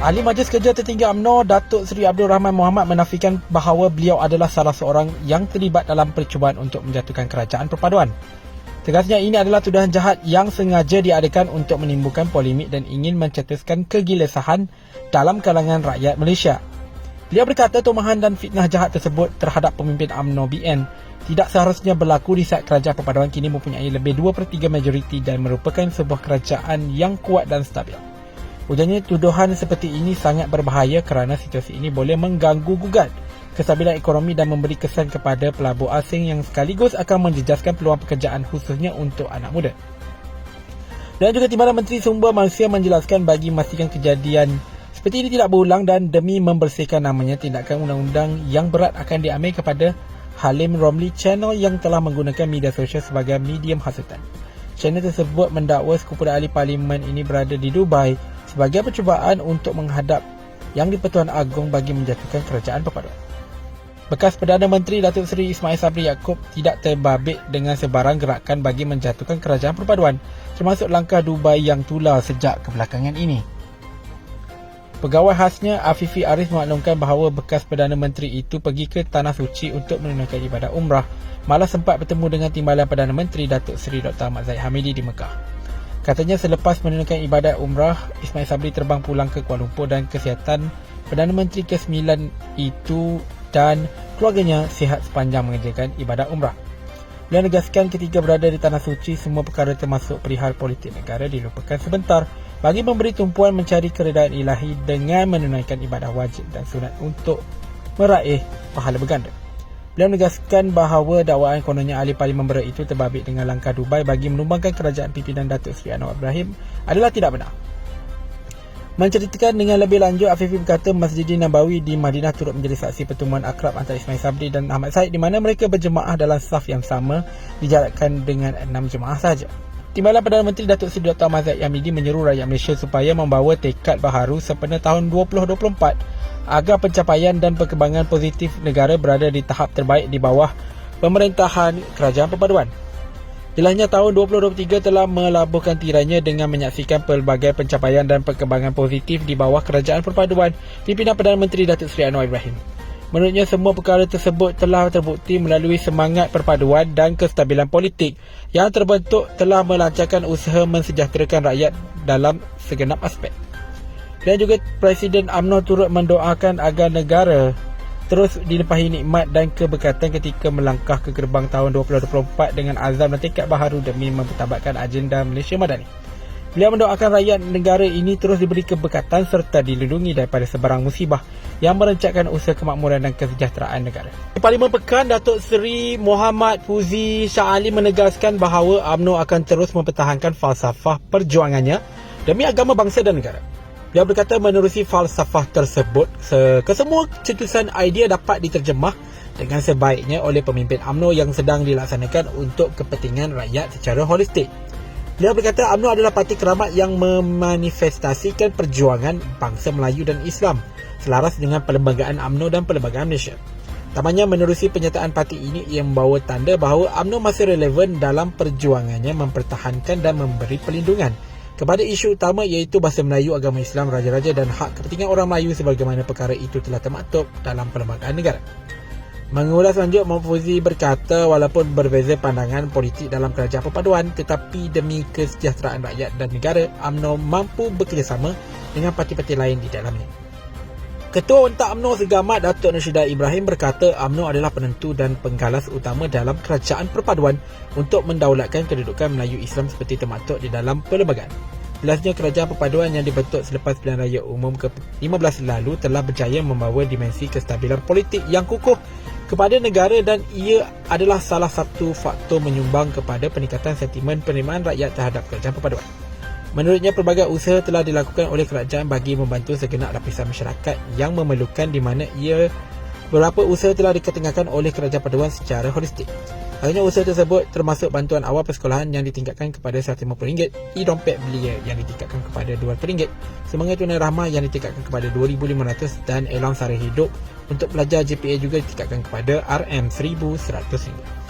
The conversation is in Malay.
Ahli Majlis Kerja Tertinggi UMNO Datuk Seri Abdul Rahman Mohamad menafikan bahawa beliau adalah salah seorang yang terlibat dalam percubaan untuk menjatuhkan kerajaan perpaduan. Tegasnya ini adalah tuduhan jahat yang sengaja diadakan untuk menimbulkan polemik dan ingin mencetuskan kegelisahan dalam kalangan rakyat Malaysia. Beliau berkata tumahan dan fitnah jahat tersebut terhadap pemimpin UMNO BN tidak seharusnya berlaku di saat kerajaan perpaduan kini mempunyai lebih 2/3 majoriti dan merupakan sebuah kerajaan yang kuat dan stabil. Ujarnya tuduhan seperti ini sangat berbahaya kerana situasi ini boleh mengganggu gugat kestabilan ekonomi dan memberi kesan kepada pelabur asing yang sekaligus akan menjejaskan peluang pekerjaan khususnya untuk anak muda. Dan juga Timbalan Menteri Sumber Manusia menjelaskan bagi memastikan kejadian seperti ini tidak berulang dan demi membersihkan namanya, tindakan undang-undang yang berat akan diambil kepada Halim Romli Channel yang telah menggunakan media sosial sebagai medium hasutan. Channel tersebut mendakwa sekumpulan ahli parlimen ini berada di Dubai sebagai percubaan untuk menghadap Yang di-Pertuan Agong bagi menjatuhkan kerajaan perpaduan. Bekas Perdana Menteri Datuk Seri Ismail Sabri Yaakob tidak terbabit dengan sebarang gerakan bagi menjatuhkan kerajaan perpaduan, termasuk langkah Dubai yang tular sejak kebelakangan ini. Pegawai khasnya Afifi Arif memaklumkan bahawa bekas Perdana Menteri itu pergi ke Tanah Suci untuk menunaikan ibadah umrah, malah sempat bertemu dengan Timbalan Perdana Menteri Datuk Seri Dr. Ahmad Zahid Hamidi di Mekah. Katanya selepas menunaikan ibadat umrah, Ismail Sabri terbang pulang ke Kuala Lumpur dan kesihatan Perdana Menteri ke-9 itu dan keluarganya sihat sepanjang mengerjakan ibadat umrah. Beliau negaskan ketika berada di Tanah Suci, semua perkara termasuk perihal politik negara dilupakan sebentar bagi memberi tumpuan mencari keredaan ilahi dengan menunaikan ibadah wajib dan sunat untuk meraih pahala berganda. Beliau menegaskan bahawa dakwaan kononnya ahli parlimen berat itu terbabit dengan langkah Dubai bagi menumbangkan kerajaan pimpinan Datuk Seri Anwar Ibrahim adalah tidak benar. Menceritakan dengan lebih lanjut, Afifi berkata Masjidin Nabawi di Madinah turut menjadi saksi pertemuan akrab antara Ismail Sabri dan Ahmad Said di mana mereka berjemaah dalam saf yang sama dijarakkan dengan 6 jemaah sahaja. Timbalan Perdana Menteri Datuk Seri Dr. Ahmad Zahid Hamidi menyeru rakyat Malaysia supaya membawa tekad baharu sempena tahun 2024 agar pencapaian dan perkembangan positif negara berada di tahap terbaik di bawah pemerintahan kerajaan perpaduan. Jelasnya tahun 2023 telah melabuhkan tirainya dengan menyaksikan pelbagai pencapaian dan perkembangan positif di bawah kerajaan perpaduan pimpinan Perdana Menteri Datuk Seri Anwar Ibrahim. Menurutnya semua perkara tersebut telah terbukti melalui semangat perpaduan dan kestabilan politik yang terbentuk telah melancarkan usaha mensejahterakan rakyat dalam segenap aspek. Dan juga Presiden UMNO turut mendoakan agar negara terus dilimpahi nikmat dan keberkatan ketika melangkah ke gerbang tahun 2024 dengan azam dan tekad baharu demi mempertabatkan agenda Malaysia Madani. Beliau mendoakan rakyat negara ini terus diberi keberkatan serta dilindungi daripada sebarang musibah yang merencatkan usaha kemakmuran dan kesejahteraan negara. Di Parlimen Pekan, Datuk Seri Muhammad Fuzi Shah Ali menegaskan bahawa UMNO akan terus mempertahankan falsafah perjuangannya demi agama bangsa dan negara. Dia berkata menerusi falsafah tersebut, kesemua cetusan idea dapat diterjemah dengan sebaiknya oleh pemimpin UMNO yang sedang dilaksanakan untuk kepentingan rakyat secara holistik. Dia berkata UMNO adalah parti keramat yang memanifestasikan perjuangan bangsa Melayu dan Islam selaras dengan perlembagaan UMNO dan perlembagaan Malaysia. Tambahnya menerusi pernyataan parti ini ia membawa tanda bahawa UMNO masih relevan dalam perjuangannya mempertahankan dan memberi perlindungan kepada isu utama iaitu bahasa Melayu, agama Islam, raja-raja dan hak kepentingan orang Melayu sebagaimana perkara itu telah termaktub dalam perlembagaan negara. Mengulas lanjut, Muhammad Fuzi berkata walaupun berbeza pandangan politik dalam kerajaan perpaduan tetapi demi kesejahteraan rakyat dan negara, UMNO mampu bekerjasama dengan parti-parti lain di dalamnya. Ketua Untak UMNO Segamat Datuk Nashidah Ibrahim berkata UMNO adalah penentu dan penggalas utama dalam kerajaan perpaduan untuk mendaulatkan kedudukan Melayu Islam seperti termaktub di dalam perlembagaan. Jelasnya kerajaan perpaduan yang dibentuk selepas pilihan raya umum ke-15 lalu telah berjaya membawa dimensi kestabilan politik yang kukuh kepada negara dan ia adalah salah satu faktor menyumbang kepada peningkatan sentimen penerimaan rakyat terhadap kerajaan perpaduan. Menurutnya, pelbagai usaha telah dilakukan oleh kerajaan bagi membantu segenap lapisan masyarakat yang memerlukan di mana beberapa usaha telah diketengahkan oleh kerajaan perpaduan secara holistik. Akhirnya usaha tersebut termasuk bantuan awal persekolahan yang ditingkatkan kepada RM150, e-dompet belia yang ditingkatkan kepada RM200, semangat tunai rahmah yang ditingkatkan kepada RM2,500 dan elang sara hidup untuk pelajar JPA juga ditingkatkan kepada RM1,100.